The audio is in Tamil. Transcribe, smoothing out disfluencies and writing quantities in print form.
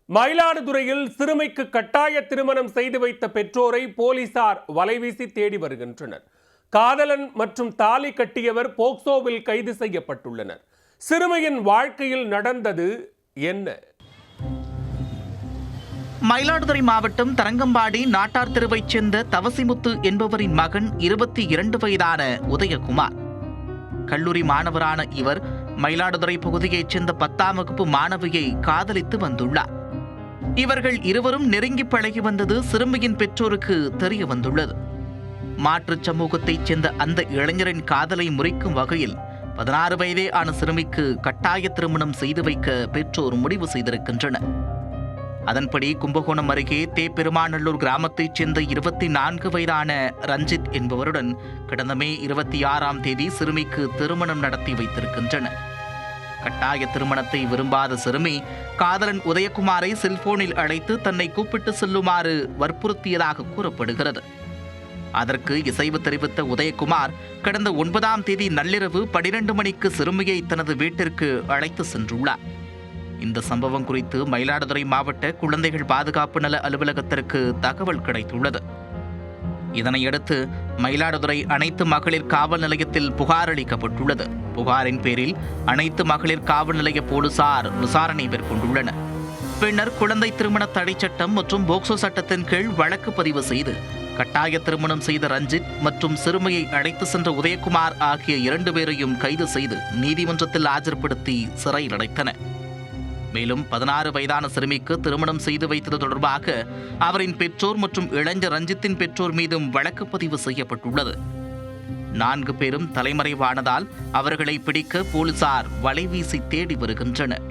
மயிலாடுதுறையில் சிறுமிக்கு கட்டாய திருமணம் செய்து வைத்த பெற்றோரை போலீசார் வலைவீசி தேடி வருகின்றனர். காதலன் மற்றும் தாலி கட்டியவர் போக்சோவில் கைது செய்யப்பட்டுள்ளனர். சிறுமியின் வாழ்க்கையில் நடந்தது என்ன? மயிலாடுதுறை மாவட்டம் தரங்கம்பாடி நாட்டார் தெருவைச் சேர்ந்த தவசிமுத்து என்பவரின் மகன் 22 வயதான உதயகுமார். கல்லூரி மாணவரான இவர் மயிலாடுதுறை பகுதியைச் சேர்ந்த 10ஆம் வகுப்பு மாணவியை காதலித்து வந்துள்ளார். இவர்கள் இருவரும் நெருங்கி பழகி வந்தது சிறுமியின் பெற்றோருக்கு தெரிய வந்துள்ளது. மாற்றுச் சமூகத்தைச் சேர்ந்த அந்த இளைஞரின் காதலை முறிக்கும் வகையில் 16 வயதே ஆன சிறுமிக்கு கட்டாய திருமணம் செய்து வைக்க பெற்றோர் முடிவு செய்திருக்கின்றனர். அதன்படி கும்பகோணம் அருகே தேப்பெருமாநல்லூர் கிராமத்தைச் சேர்ந்த 24 வயதான ரஞ்சித் என்பவருடன் கடந்த மே 26ஆம் தேதி சிறுமிக்கு திருமணம் நடத்தி வைத்திருக்கின்றனர். கட்டாய திருமணத்தை விரும்பாத சிறுமி காதலன் உதயகுமாரை செல்போனில் அழைத்து தன்னை கூப்பிட்டு செல்லுமாறு வற்புறுத்தியதாக கூறப்படுகிறது. அதற்கு இசைவு தெரிவித்த உதயகுமார் கடந்த 9ஆம் தேதி நள்ளிரவு 12 மணிக்கு சிறுமியை தனது வீட்டிற்கு அழைத்து சென்றுள்ளார். இந்த சம்பவம் குறித்து மயிலாடுதுறை மாவட்ட குழந்தைகள் பாதுகாப்பு நல அலுவலகத்திற்கு தகவல் கிடைத்துள்ளது. இதனையடுத்து மயிலாடுதுறை அனைத்து மகளிர் காவல் நிலையத்தில் புகார் அளிக்கப்பட்டுள்ளது. புகாரின் பேரில் அனைத்து மகளிர் காவல் நிலைய போலீசார் விசாரணை மேற்கொண்டுள்ளனர். பின்னர் குழந்தை திருமண தடை சட்டம் மற்றும் போக்சோ சட்டத்தின் கீழ் வழக்கு பதிவு செய்து கட்டாய திருமணம் செய்த ரஞ்சித் மற்றும் சிறுமியை அழைத்து சென்ற உதயகுமார் ஆகிய 2 பேரையும் கைது செய்து நீதிமன்றத்தில் ஆஜர்படுத்தி சிறையில் அடைத்தனர். மேலும் 16 வயதான சிறுமிக்கு திருமணம் செய்து வைத்தது தொடர்பாக அவரின் பெற்றோர் மற்றும் இளைஞர் ரஞ்சித்தின் பெற்றோர் மீதும் வழக்கு பதிவு செய்யப்பட்டுள்ளது. 4 பேரும் தலைமறைவானதால் அவர்களை பிடிக்க போலீசார் வலைவீசி தேடி வருகின்றனர்.